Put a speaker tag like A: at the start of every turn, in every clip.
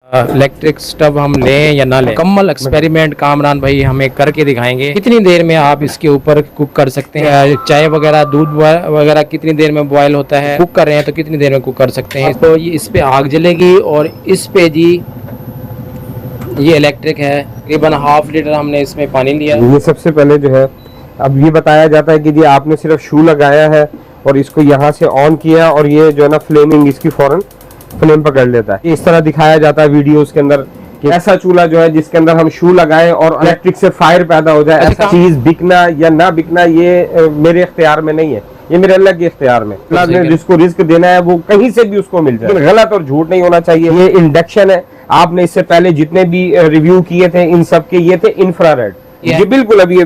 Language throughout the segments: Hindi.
A: इलेक्ट्रिक स्टव हम लें या ना लें, मुकम्मल एक्सपेरिमेंट कामरान भाई हमें करके दिखाएंगे। कितनी देर में आप इसके ऊपर कुक कर सकते हैं, चाय वगैरह दूध वगैरह कितनी देर में बॉयल होता है, कुक कर रहे हैं तो कितनी देर में कुक कर सकते हैं। तो ये इस पे आग जलेगी और इस पे जी ये इलेक्ट्रिक है, तकरीबन ½ लीटर हमने इसमें पानी लिया।
B: ये सबसे पहले जो है अब ये बताया जाता है कि जी आपने सिर्फ शू लगाया है और इसको यहाँ से ऑन किया और ये जो है ना फ्लेमिंग इसकी फौरन फ्लेम पकड़ लेता है। इस तरह दिखाया जाता है वीडियोस के अंदर कि ऐसा चूल्हा जो है जिसके अंदर हम शू लगाएं और इलेक्ट्रिक से फायर पैदा हो जाए। ऐसा चीज बिकना या ना बिकना ये मेरे इख्तियार में नहीं है, ये मेरे अल्लाह के इख्तियार में। अल्लाह ने जिसको रिस्क देना है वो कहीं से भी उसको मिल जाए। गलत और झूठ नहीं होना चाहिए। ये इंडक्शन है, आपने इससे पहले जितने भी रिव्यू किए थे इन सब के ये थे इंफ्रारेड। ये बिल्कुल अभी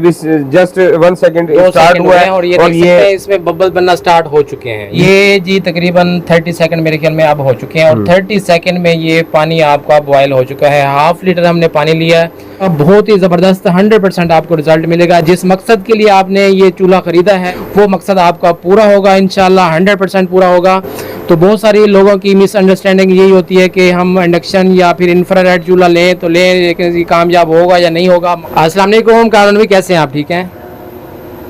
B: जस्ट 1 सेकंड स्टार्ट हुआ है और ये
A: इसमें बबल बनना स्टार्ट हो चुके हैं। ये जी तकरीबन 30 सेकंड मेरे ख्याल में अब हो चुके हैं और 30 सेकंड में ये पानी आपका बॉयल हो चुका है। ½ लीटर हमने पानी लिया है। अब बहुत ही जबरदस्त 100% आपको रिजल्ट मिलेगा। जिस मकसद के लिए आपने ये चूल्हा खरीदा है वो मकसद आपका पूरा होगा इंशाल्लाह, 100% पूरा होगा। तो बहुत सारी लोगों की मिसअंडरस्टैंडिंग यही होती है कि हम इंडक्शन या फिर इंफ्रारेड चूल्हा लें तो लें, लेकिन ये कामयाब होगा या नहीं होगा। अस्सलाम वालेकुम कामरान भाई, कैसे हैं आप? ठीक हैं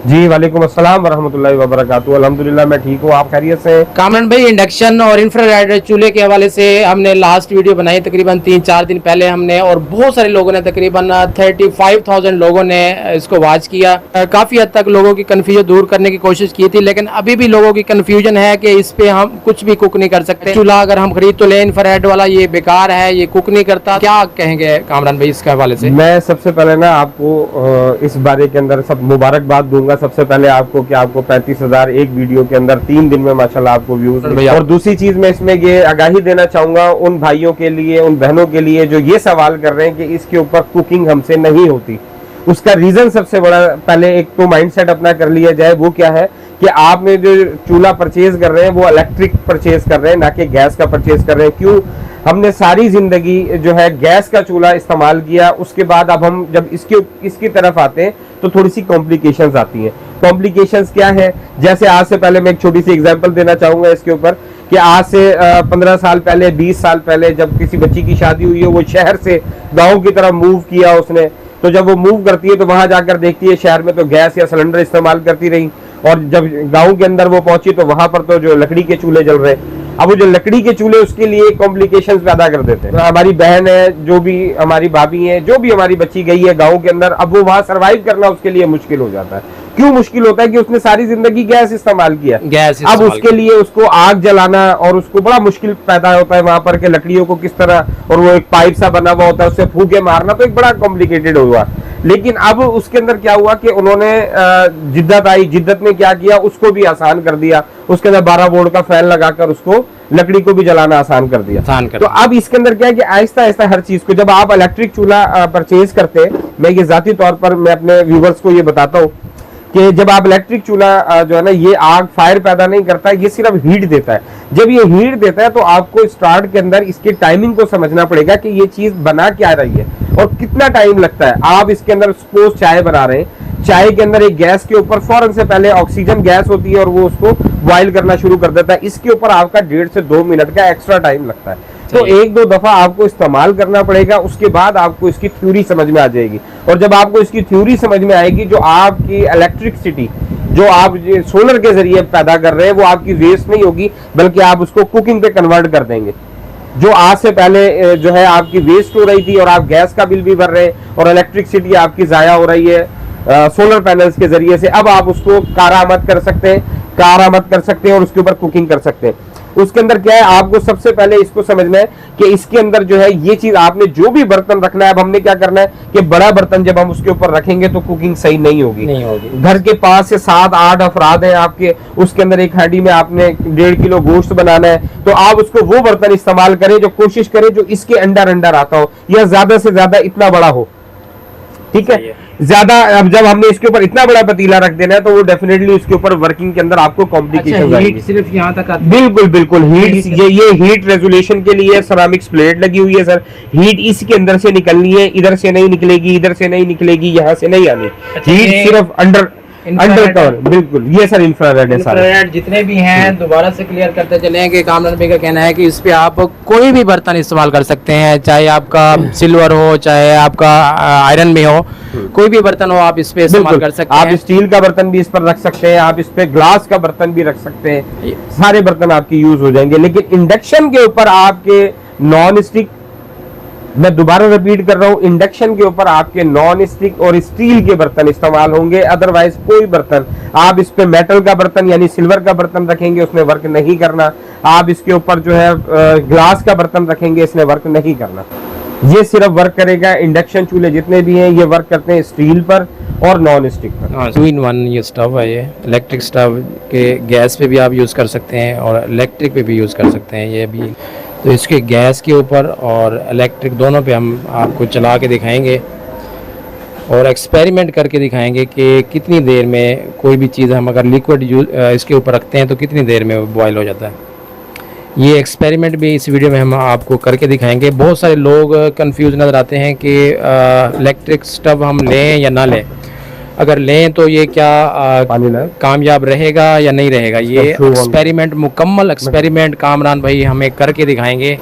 B: जी, वालेकुम अस्सलाम वरहमतुल्लाहि वबरकातुहू। अल्हम्दुलिल्लाह मैं ठीक हूँ, आप खैरियत से?
A: कामरान भाई, इंडक्शन और इंफ्रारेड चूल्हे के हवाले से हमने लास्ट वीडियो बनाई तकरीबन 3-4 दिन पहले हमने, और बहुत सारे लोगों ने तकरीबन 35,000 लोगों ने इसको वॉच किया। काफ़ी हद तक लोगों की कन्फ्यूजन दूर करने की कोशिश की थी, लेकिन अभी भी लोगों की कन्फ्यूजन है कि इस पे हम कुछ भी कुक नहीं कर सकते। चूल्हा अगर हम खरीद तो लें इंफ्रारेड वाला, ये बेकार है, ये कुक नहीं करता। क्या कहेंगे कामरान भाई इसके हवाले से?
B: मैं सबसे पहले ना आपको इस बारे के अंदर सब मुबारकबाद दूंगा। सबसे पहले आपको कि आपको 35,000 एक वीडियो के अंदर 3 दिन में माशाल्लाह आपको व्यूज। और दूसरी चीज मैं इसमें ये आगाही देना चाहूंगा उन भाइयों के लिए, उन बहनों के लिए जो ये सवाल कर रहे हैं कि इसके ऊपर कुकिंग हमसे नहीं होती। उसका रीजन सबसे बड़ा, पहले एक तो माइंडसेट अपना कर लिया जाए। वो क्या है कि आपने जो चूल्हा परचेज कर रहे हैं वो इलेक्ट्रिक परचेज कर रहे हैं, ना कि गैस का परचेज कर रहे हैं। क्यों? हमने सारी जिंदगी जो है गैस का चूल्हा इस्तेमाल किया, उसके बाद अब हम जब इसकी तरफ आते हैं तो थोड़ी सी कॉम्प्लिकेशंस आती हैं। कॉम्प्लिकेशंस क्या है? जैसे आज से पहले मैं एक छोटी सी एग्जांपल देना चाहूंगा इसके ऊपर कि आज से 15 साल पहले, 20 साल पहले जब किसी बच्ची की शादी हुई है, वो शहर से गाँव की तरफ मूव किया उसने, तो जब वो मूव करती है तो वहां जाकर देखती है शहर में तो गैस या सिलेंडर इस्तेमाल करती रही, और जब गांव के अंदर वो पहुंची तो वहां पर तो जो लकड़ी के चूल्हे जल रहे। अब वो जो लकड़ी के चूल्हे उसके लिए कॉम्प्लिकेशंस पैदा कर देते हैं। हमारी बहन है, जो भी हमारी भाभी है, जो भी हमारी बच्ची गई है गांव के अंदर, अब वो वहां सर्वाइव करना उसके लिए मुश्किल हो जाता है। क्यों मुश्किल होता है? कि उसने सारी जिंदगी गैस इस्तेमाल किया, अब उसके लिए उसको आग जलाना और उसको बड़ा मुश्किल पैदा होता है वहां पर के लकड़ियों को किस तरह, और वो एक पाइप सा बना हुआ होता है उससे फूके मारना, तो एक बड़ा कॉम्प्लिकेटेड हुआ। लेकिन अब उसके अंदर क्या हुआ कि उन्होंने जिद्दत आई, जिद्दत ने क्या किया, उसको भी आसान कर दिया। उसके अंदर 12 वोल्ट का फैन लगाकर उसको लकड़ी को भी जलाना आसान कर दिया। तो अब इसके अंदर क्या है कि आहिस्ता आहिस्ता हर चीज को, जब आप इलेक्ट्रिक चूल्हा परचेज करते हैं, मैं ये जाती तौर पर मैं अपने व्यूवर्स को ये बताता हूँ कि जब आप इलेक्ट्रिक चूल्हा जो है ना, ये आग फायर पैदा नहीं करता है, ये सिर्फ हीट देता है। जब ये हीट देता है तो आपको स्टार्ट के अंदर इसकी टाइमिंग को समझना पड़ेगा कि ये चीज बना क्या रही है और कितना टाइम लगता है। आप इसके अंदर सपोज चाय बना रहे हैं, चाय के अंदर एक गैस के ऊपर फौरन से पहले ऑक्सीजन गैस होती है और वो उसको बॉयल करना शुरू कर देता है। इसके ऊपर आपका 1.5 से 2 मिनट का एक्स्ट्रा टाइम लगता है। तो 1-2 दफा आपको इस्तेमाल करना पड़ेगा, उसके बाद आपको इसकी थ्योरी समझ में आ जाएगी। और जब आपको इसकी थ्योरी समझ में आएगी, जो आपकी इलेक्ट्रिसिटी जो आप सोलर के जरिए पैदा कर रहे हैं वो आपकी वेस्ट नहीं होगी, बल्कि आप उसको कुकिंग पे कन्वर्ट कर देंगे। जो आज से पहले जो है आपकी वेस्ट हो रही थी और आप गैस का बिल भी भर रहे हैं और इलेक्ट्रिसिटी आपकी जाया हो रही है सोलर पैनल्स के जरिए से, अब आप उसको कारामद कर सकते हैं और उसके ऊपर कुकिंग कर सकते हैं। उसके अंदर क्या है, आपको सबसे पहले इसको समझना है कि इसके अंदर जो है ये चीज आपने जो भी बर्तन रखना है, अब हमने क्या करना है कि बड़ा बर्तन जब हम उसके ऊपर रखेंगे तो कुकिंग सही नहीं होगी। घर के 5 से 7-8 अफराद हैं आपके, उसके अंदर एक हांडी में आपने 1.5 किलो गोश्त बनाना है, तो आप उसको वो बर्तन इस्तेमाल करें जो कोशिश करें जो इसके अंडर आता हो या ज्यादा से ज्यादा इतना बड़ा हो। ठीक है, ज्यादा अब जब हमने इसके ऊपर इतना बड़ा पतीला रख देना है तो वो डेफिनेटली उसके ऊपर वर्किंग के अंदर आपको कॉम्प्लिकेशन आएगी।
A: सिर्फ यहाँ तक
B: बिल्कुल हीट, ये हीट रेजुलेशन के लिए सेरामिक्स प्लेट लगी हुई है सर। हीट इसके अंदर से निकलनी है, इधर से नहीं निकलेगी, इधर से नहीं निकलेगी, यहाँ से नहीं आनी। हीट सिर्फ अंडर कवर, बिल्कुल ये सर इंफ्रारेड है सारे।
A: इंफ्रारेड जितने भी हैं दोबारा से क्लियर करते चले कि कामरान भाई का कहना है कि इस पे आप कोई भी बर्तन इस्तेमाल कर सकते हैं, चाहे आपका सिल्वर हो चाहे आपका आयरन में हो, कोई भी बर्तन हो आप इस पे इस्तेमाल कर सकते हैं।
B: आप स्टील का बर्तन भी इस पर रख सकते हैं, आप इस पे ग्लास का बर्तन भी रख सकते हैं, सारे बर्तन आपके यूज हो जाएंगे। लेकिन इंडक्शन के ऊपर आपके नॉन स्टिक, मैं दोबारा रिपीट कर रहा हूं, इंडक्शन के ऊपर आपके नॉन स्टिक और स्टील के बर्तन इस्तेमाल होंगे। अदरवाइज कोई बर्तन आप इस पे मेटल का बर्तन यानी सिल्वर का बर्तन रखेंगे उसने वर्क नहीं करना। आप इसके ऊपर जो है ग्लास का बर्तन रखेंगे इसने वर्क नहीं करना। ये सिर्फ वर्क करेगा, इंडक्शन चूल्हे जितने भी हैं ये वर्क करते हैं स्टील पर और नॉन स्टिक पर।
A: 2 in 1 ये स्टव है, ये इलेक्ट्रिक स्टव के गैस पे भी आप यूज़ कर सकते हैं और इलेक्ट्रिक पे भी यूज़ कर सकते हैं। ये भी तो इसके गैस के ऊपर और इलेक्ट्रिक दोनों पे हम आपको चला के दिखाएंगे और एक्सपेरिमेंट करके दिखाएंगे कि कितनी देर में कोई भी चीज़ हम अगर लिक्विड इसके ऊपर रखते हैं तो कितनी देर में वो बॉयल हो जाता है। ये एक्सपेरिमेंट भी इस वीडियो में हम आपको करके दिखाएंगे। बहुत सारे लोग कंफ्यूज नज़र आते हैं कि इलेक्ट्रिक स्टव हम लें या ना लें, अगर लें तो ये क्या कामयाब रहेगा या नहीं रहेगा। ये एक्सपेरिमेंट, मुकम्मल एक्सपेरिमेंट कामरान भाई हमें करके दिखाएंगे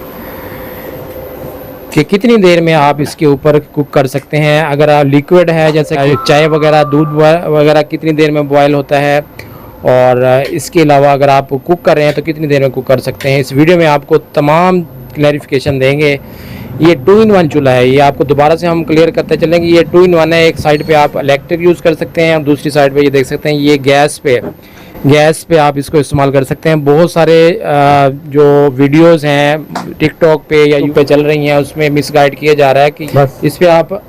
A: कि कितनी देर में आप इसके ऊपर कुक कर सकते हैं। अगर आप लिक्विड है जैसे चाय वगैरह, दूध वगैरह कितनी देर में बॉयल होता है, और इसके अलावा अगर आप कुक कर रहे हैं तो कितनी देर में कुक कर सकते हैं। इस वीडियो में आपको तमाम क्लैरिफिकेशन देंगे। ये 2 in 1 चूल्हा है, ये आपको दोबारा से हम क्लियर करते चलेंगे। ये 2 in 1 है, एक साइड पे आप इलेक्ट्रिक यूज़ कर सकते हैं और दूसरी साइड पे ये देख सकते हैं ये गैस पे आप इसको इस्तेमाल कर सकते हैं। बहुत सारे जो वीडियोस हैं टिकटॉक पे या यूट्यूब पे चल रही हैं उसमें मिसगाइड किया जा रहा है कि इस पे आप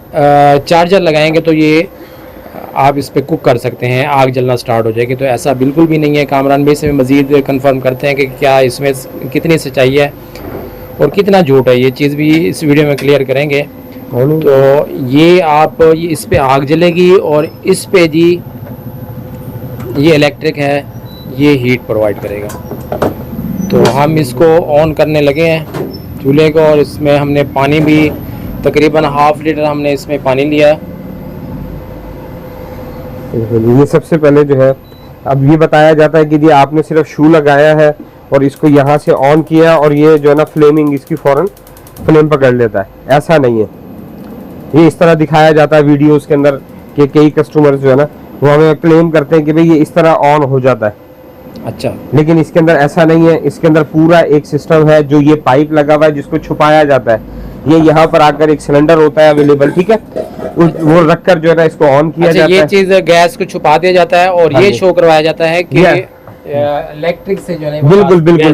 A: चार्जर लगाएंगे तो ये आप इस पे कुक कर सकते हैं, आग जलना स्टार्ट हो जाएगी। तो ऐसा बिल्कुल भी नहीं है। कामरान भाई से मज़ीद कंफर्म करते हैं कि क्या इसमें कितनी सच्चाई है और कितना झूठ है, ये चीज़ भी इस वीडियो में क्लियर करेंगे। तो ये आप इस पे आग जलेगी और इस पे जी ये इलेक्ट्रिक है, ये हीट प्रोवाइड करेगा। तो हम इसको ऑन करने लगे हैं चूल्हे को और इसमें हमने पानी भी तकरीबन 1/2 लीटर हमने इसमें पानी लिया।
B: ये सबसे पहले जो है अब ये बताया जाता है कि जी आपने सिर्फ शू लगाया है और इसको यहाँ से ऑन किया और ये जो है ना फ्लेमिंग इसकी फौरन फ्लेम पकड़ लेता है। ऐसा नहीं है, ये इस तरह दिखाया जाता है वीडियोस के अंदर कि कई कस्टमर जो है ना वो हमें क्लेम करते हैं कि भाई ये इस तरह ऑन हो जाता है। अच्छा, लेकिन इसके अंदर ऐसा नहीं है। इसके अंदर पूरा एक सिस्टम है जो ये पाइप लगा हुआ है जिसको छुपाया जाता है। ये यहाँ पर आकर एक सिलेंडर होता है अवेलेबल, ठीक है, वो रखकर जो है ना इसको ऑन किया जाता है।
A: ये चीज गैस को छुपा दिया जाता है और ये शो करवाया जाता है कि इलेक्ट्रिक से जो है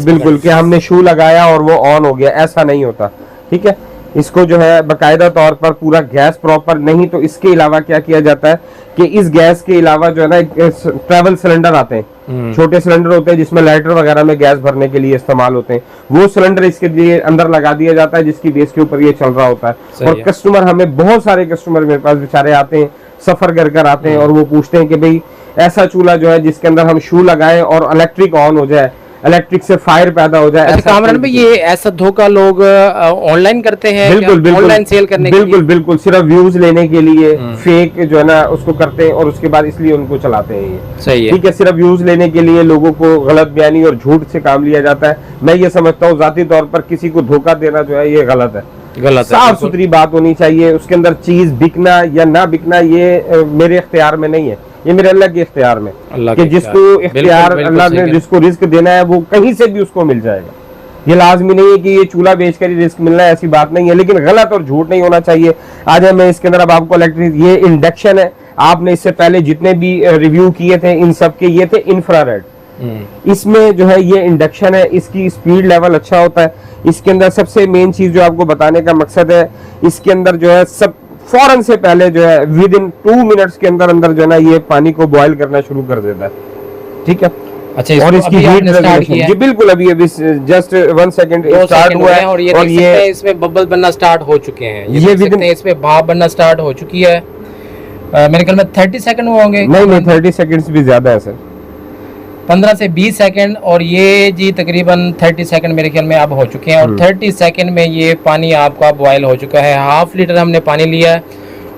B: बिल्कुल कि हमने शू लगाया और वो ऑन हो गया, ऐसा नहीं होता। ठीक है, इसको जो है बाकायदा तौर पर पूरा गैस प्रॉपर नहीं तो इसके अलावा क्या किया जाता है कि इस गैस के अलावा जो है ना ट्रैवल सिलेंडर आते हैं, छोटे सिलेंडर होते हैं जिसमें लाइटर वगैरह में गैस भरने के लिए इस्तेमाल होते हैं। वो सिलेंडर इसके लिए अंदर लगा दिया जाता है जिसकी बेस के ऊपर ये चल रहा होता है। और कस्टमर, हमें बहुत सारे कस्टमर मेरे पास बेचारे आते हैं, सफर कर आते हैं और वो पूछते हैं कि भाई ऐसा चूल्हा जो है जिसके अंदर हम शू लगाएं और इलेक्ट्रिक ऑन हो जाए, इलेक्ट्रिक से फायर पैदा हो जाए।
A: कामरान भाई ये ऐसा धोखा लोग ऑनलाइन करते हैं, बिल्कुल ऑनलाइन सेल करने के लिए,
B: बिल्कुल सिर्फ व्यूज लेने के लिए फेक जो है ना उसको करते हैं और उसके बाद इसलिए उनको चलाते हैं। ये
A: सही है,
B: ठीक है, सिर्फ व्यूज लेने के लिए लोगों को गलत बयानी और झूठ से काम लिया जाता है। मैं ये समझता हूँ जाती तौर पर किसी को धोखा देना जो है ये गलत है। साफ सुथरी बात होनी चाहिए। उसके अंदर चीज बिकना या ना बिकना ये मेरे इख्तियार में नहीं है, ये मेरे अल्लाह के इख्तियार में, कि जिसको इख्तियार अल्लाह ने जिसको रिस्क देना है वो कहीं से भी उसको मिल जाएगा। ये लाजमी नहीं है कि ये चूल्हा बेचकर ही रिस्क मिलना है, ऐसी बात नहीं है, लेकिन गलत और झूठ नहीं होना चाहिए। आज है मैं इसके अंदर अब आपको इलेक्ट्रिक, ये इंडक्शन है, आपने इससे पहले जितने भी रिव्यू किए थे इन सब के ये थे इंफ्रारेड। इसमें जो है ये इंडक्शन है, इसकी स्पीड लेवल अच्छा होता है। इसके अंदर सबसे मेन चीज जो आपको बताने का मकसद है, इसके अंदर जो है सब फौरन से पहले जो है विद इन 2 मिनट्स के अंदर अंदर जो है ना ये पानी को बॉईल करना शुरू कर देता है। ठीक है,
A: अच्छा,
B: और इसकी हीट जी बिल्कुल अभी जस्ट 1 सेकंड स्टार्ट हुआ है और ये
A: इसमें बबल बनना स्टार्ट हो चुके हैं। ये इसमें भाप बनना स्टार्ट हो चुकी है। मेरे ख्याल में 30 सेकंड होंगे।
B: नहीं 30 सेकंड्स भी ज्यादा है सर,
A: 15 से 20 सेकंड, और ये जी तकरीबन 30 सेकंड मेरे ख्याल में अब हो चुके हैं और 30 सेकंड में ये पानी आपका बॉयल हो चुका है। 1/2 लीटर हमने पानी लिया है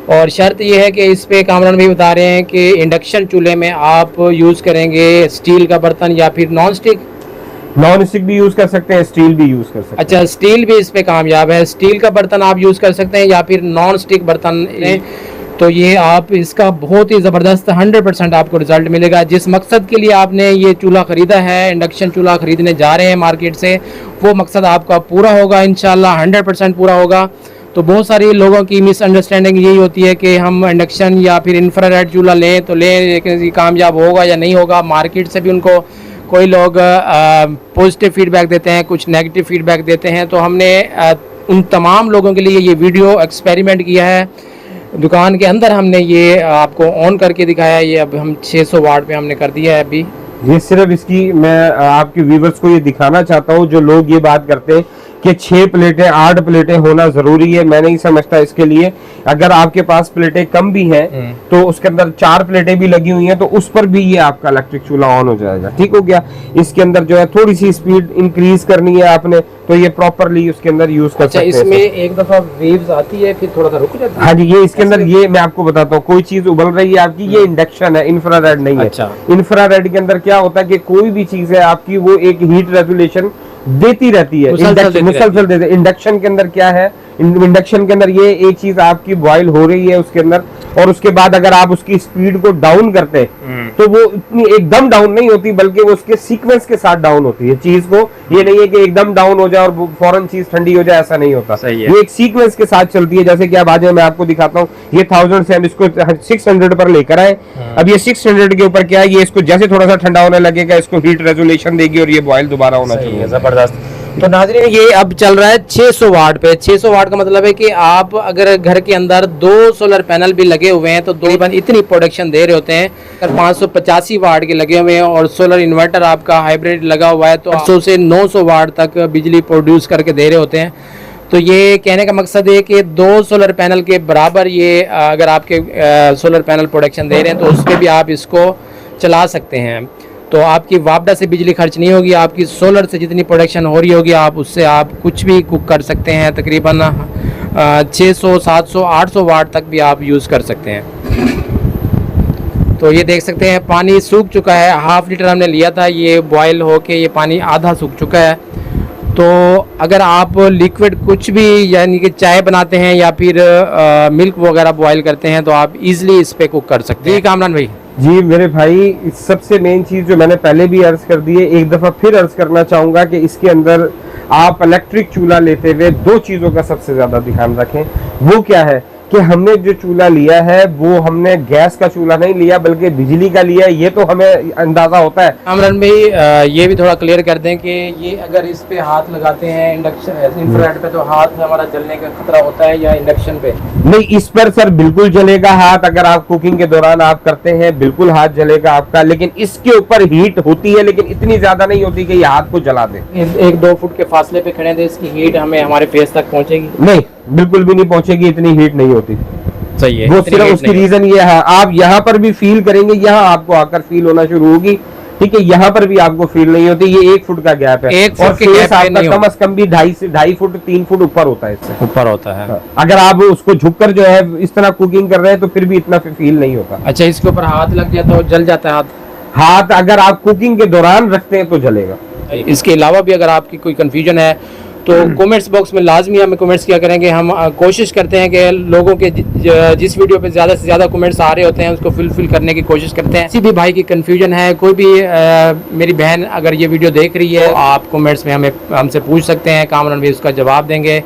A: और शर्त ये है कि इस पे कामरान भी बता रहे हैं कि इंडक्शन चूल्हे में आप यूज़ करेंगे स्टील का बर्तन या फिर नॉन स्टिक।
B: नॉन स्टिक भी यूज कर सकते हैं, स्टील भी यूज कर सकते हैं।
A: अच्छा, स्टील भी इस पे कामयाब है। स्टील का बर्तन आप यूज़ कर सकते हैं या फिर नॉन स्टिक बर्तन लें तो ये आप इसका बहुत ही ज़बरदस्त 100% आपको रिजल्ट मिलेगा। जिस मकसद के लिए आपने ये चूल्हा ख़रीदा है, इंडक्शन चूल्हा ख़रीदने जा रहे हैं मार्केट से, वो मकसद आपका पूरा होगा इंशाल्लाह, 100% पूरा होगा। तो बहुत सारी लोगों की मिसअंडरस्टैंडिंग यही होती है कि हम इंडक्शन या फिर इंफ्रारेड चूल्हा लें तो लें, लेकिन ये कामयाब होगा या नहीं होगा। मार्केट से भी उनको कोई लोग पॉजिटिव फीडबैक देते हैं, कुछ नेगेटिव फीडबैक देते हैं। तो हमने उन तमाम लोगों के लिए ये वीडियो एक्सपेरिमेंट किया है। दुकान के अंदर हमने ये आपको ऑन करके दिखाया है। ये अब हम 600 वाट पे हमने कर दिया है अभी।
B: ये सिर्फ इसकी मैं आपके व्यूवर्स को ये दिखाना चाहता हूँ, जो लोग ये बात करते हैं कि 6 प्लेटें 8 प्लेटें होना जरूरी है, मैं नहीं समझता इसके लिए। अगर आपके पास प्लेटें कम भी हैं तो उसके अंदर 4 प्लेटें भी लगी हुई हैं तो उस पर भी ये आपका इलेक्ट्रिक चूल्हा ऑन हो जाएगा। ठीक हो गया। इसके अंदर जो है थोड़ी सी स्पीड इंक्रीज करनी है आपने तो ये प्रॉपरली उसके अंदर यूज कर सकते हैं।
A: इसमें एक दफा वेव्स आती है फिर थोड़ा सा रुक जाती है।
B: हाँ जी, ये इसके अंदर ये मैं आपको बताता हूँ, कोई चीज उबल रही है आपकी, ये इंडक्शन है, इंफ्रारेड नहीं है।
A: अच्छा।
B: इंफ्रारेड के अंदर क्या होता है कि कोई भी चीज है आपकी वो एक हीट रेगुलेशन देती रहती है, मुसलसल देती है। इंडक्शन के अंदर क्या है, इंडक्शन के अंदर ये एक चीज आपकी बॉईल हो रही है उसके अंदर, और उसके बाद अगर आप उसकी स्पीड को डाउन करते तो वो इतनी एकदम डाउन नहीं होती, बल्कि वो उसके सीक्वेंस के साथ डाउन होती है चीज को। ये नहीं है कि एकदम डाउन हो जाए और फौरन चीज ठंडी हो जाए, ऐसा नहीं होता। ये एक सीक्वेंस के साथ चलती है। जैसे कि अब आज मैं आपको दिखाता हूँ, ये 1000 से हम इसको 600 पर लेकर आए। अब ये 600 के ऊपर क्या है, ये इसको जैसे थोड़ा सा ठंडा होने लगेगा इसको हीट रेगुलेशन देगी और ये बॉयल दोबारा होना चाहिए।
A: जबरदस्त। तो नाज़रीन ये अब चल रहा है 600 वाट पे। 600 वाट का मतलब है कि आप अगर घर के अंदर 2 सोलर पैनल भी लगे हुए हैं तो तकरीबन इतनी प्रोडक्शन दे रहे होते हैं। अगर 585 वाट के लगे हुए हैं और सोलर इन्वर्टर आपका हाइब्रिड लगा हुआ है तो 800 से 900 वाट तक बिजली प्रोड्यूस करके दे रहे होते हैं। तो ये कहने का मकसद है कि 2 सोलर पैनल के बराबर ये अगर आपके सोलर पैनल प्रोडक्शन दे रहे हैं तो उस पर भी आप इसको चला सकते हैं। तो आपकी वापडा से बिजली खर्च नहीं होगी, आपकी सोलर से जितनी प्रोडक्शन हो रही होगी आप उससे आप कुछ भी कुक कर सकते हैं। तकरीबन 600, 700, 800 वाट तक भी आप यूज़ कर सकते हैं। तो ये देख सकते हैं पानी सूख चुका है, ½ लीटर हमने लिया था, ये बॉयल होके ये पानी आधा सूख चुका है। तो अगर आप लिक्विड कुछ भी यानी कि चाय बनाते हैं या फिर मिल्क वगैरह बॉयल करते हैं तो आप इजीली इस पे कुक कर सकते हैं। कामरान भाई
B: जी मेरे भाई, सबसे मेन चीज जो मैंने पहले भी अर्ज कर दी है, एक दफा फिर अर्ज करना चाहूंगा कि इसके अंदर आप इलेक्ट्रिक चूल्हा लेते हुए 2 चीजों का सबसे ज्यादा ध्यान रखें। वो क्या है कि हमने जो चूल्हा लिया है वो हमने गैस का चूल्हा नहीं लिया बल्कि बिजली का लिया है। ये तो हमें अंदाजा होता है।
A: कामरान भाई ये भी थोड़ा क्लियर कर दें कि ये अगर इस पे हाथ लगाते हैं इंडक्शन इंफ्रारेड पे तो हाथ हमारा जलने का खतरा होता है या इंडक्शन पे?
B: नहीं, इस पर सर बिल्कुल जलेगा हाथ। अगर आप कुकिंग के दौरान आप करते हैं बिल्कुल हाथ जलेगा आपका, लेकिन इसके ऊपर हीट होती है लेकिन इतनी ज्यादा नहीं होती कि ये हाथ को जला दे।
A: 1-2 फुट के फासले पे खड़े थे, इसकी हीट हमें हमारे फेस तक पहुंचेगी?
B: नहीं, बिल्कुल भी नहीं पहुंचेगी, इतनी हीट नहीं होती।
A: सही है।
B: वो सिर्फ उसकी रीजन ये है, आप यहाँ पर भी फील करेंगे, यहाँ आपको आकर फील होना शुरू होगी। ठीक है, यहाँ पर भी आपको फील नहीं होती। ये 1 फुट का गैप है,
A: 1 फुट के गैप
B: आपका कम से कम भी 2.5 फुट 3 फुट ऊपर होता है, इससे
A: ऊपर होता है।
B: अगर आप उसको झुककर जो है इस तरह कुकिंग कर रहे हैं तो फिर भी इतना फील नहीं होता।
A: अच्छा, इसके ऊपर हाथ लग जाता है, जल जाता है
B: हाथ अगर आप कुकिंग के दौरान रखते हैं तो जलेगा।
A: इसके अलावा भी अगर आपकी कोई कंफ्यूजन है तो कमेंट्स बॉक्स में लाजमी हमें कमेंट्स किया करेंगे। हम कोशिश करते हैं कि लोगों के जिस वीडियो पे ज़्यादा से ज़्यादा कमेंट्स आ रहे होते हैं उसको फुलफिल करने की कोशिश करते हैं। किसी भी भाई की कंफ्यूजन है, कोई भी मेरी बहन अगर ये वीडियो देख रही है तो आप कमेंट्स में हमसे पूछ सकते हैं, कामरान भी उसका जवाब देंगे।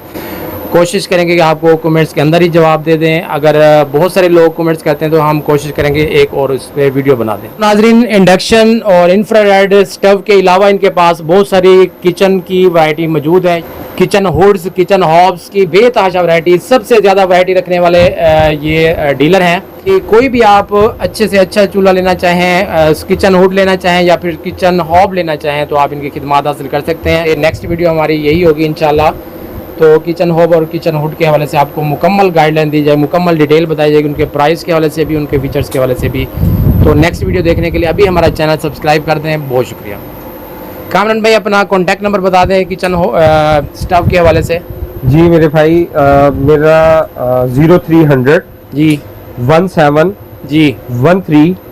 A: कोशिश करेंगे कि आपको कमेंट्स के अंदर ही जवाब दे दें। अगर बहुत सारे लोग कमेंट्स करते हैं तो हम कोशिश करेंगे एक और उस पर वीडियो बना दें। नाजरीन, इंडक्शन और इंफ्रारेड स्टव के अलावा इनके पास बहुत सारी किचन की वैरायटी मौजूद है। किचन हुड्स, किचन हॉब्स की बेतहाशा वैरायटी, सबसे ज़्यादा वैरायटी रखने वाले ये डीलर हैं। कि कोई भी आप अच्छे से अच्छा चूल्हा लेना चाहें, किचन हुड लेना चाहें या फिर किचन हॉब लेना चाहें तो आप इनकी खिदमत हासिल कर सकते हैं। नेक्स्ट वीडियो हमारी यही होगी इंशाल्लाह। तो किचन हॉब और किचन हुड के हवाले से आपको मुकम्मल गाइडलाइन दी जाए, मुकम्मल डिटेल बताई जाएगी, उनके प्राइस के हवाले से भी, उनके फीचर्स के हवाले से भी। तो नेक्स्ट वीडियो देखने के लिए अभी हमारा चैनल सब्सक्राइब कर दें। बहुत शुक्रिया। कामरान भाई अपना कॉन्टैक्ट नंबर बता दें किचन स्टव के हवाले से।
B: जी मेरे भाई, मेरा 0300
A: जी
B: 1713
A: जी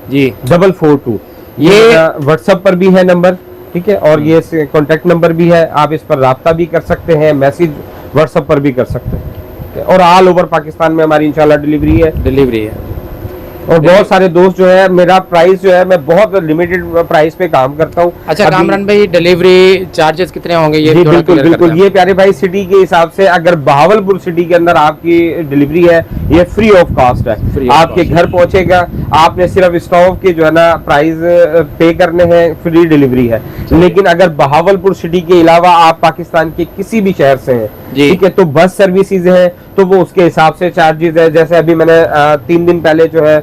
A: जी
B: 442। ये व्हाट्सएप पर भी है नंबर, ठीक है, और ये कॉन्टेक्ट नंबर भी है, आप इस पर राब्ता भी कर सकते हैं, मैसेज व्हाट्सएप पर भी कर सकते हैं, ठीक है? और ऑल ओवर पाकिस्तान में हमारी इंशाल्लाह डिलीवरी है। और बहुत सारे दोस्त जो है, मेरा प्राइस जो है, मैं बहुत लिमिटेड प्राइस पे काम करता हूँ।
A: अच्छा कामरान भाई, डिलीवरी चार्जेस कितने होंगे ये?
B: जी बिल्कुल बिल्कुल, ये प्यारे भाई सिटी के हिसाब से अगर बहावलपुर सिटी के अंदर आपकी डिलीवरी है, ये फ्री ऑफ कॉस्ट है, आपके घर पहुंचेगा, आपने सिर्फ स्टोव के जो है ना प्राइस पे करने हैं, फ्री डिलीवरी है। लेकिन अगर बहावलपुर सिटी के अलावा आप पाकिस्तान के किसी भी शहर से हैं, ठीक है, तो बस सर्विसेज है, तो वो उसके हिसाब से चार्जेस है। जैसे अभी मैंने 3 दिन पहले जो है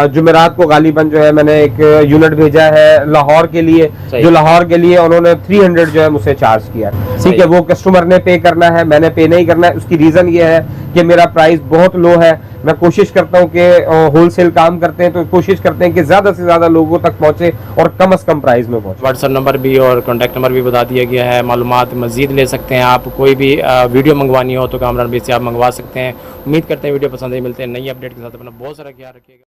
B: जुमेरात को गालिबन जो है मैंने एक यूनिट भेजा है लाहौर के लिए, जो लाहौर के लिए उन्होंने 300 जो है मुझसे चार्ज किया, ठीक है। वो कस्टमर ने पे करना है, मैंने पे नहीं करना है। उसकी रीजन ये है कि मेरा प्राइस बहुत लो है। मैं कोशिश करता हूँ कि होलसेल काम करते हैं तो कोशिश करते हैं कि ज्यादा से ज्यादा लोगों तक पहुंचे और कम से कम प्राइस में पहुंचे।
A: व्हाट्सएप नंबर भी और कॉन्टैक्ट नंबर भी बता दिया गया है। मालूमात मजीद ले सकते हैं आप, कोई भी वीडियो मंगवानी हो तो कामरान भाई से आप मंगवा सकते हैं। उम्मीद करते हैं वीडियो पसंद आई, मिलते हैं नई अपडेट के साथ। अपना बहुत सारा ख्याल रखिएगा।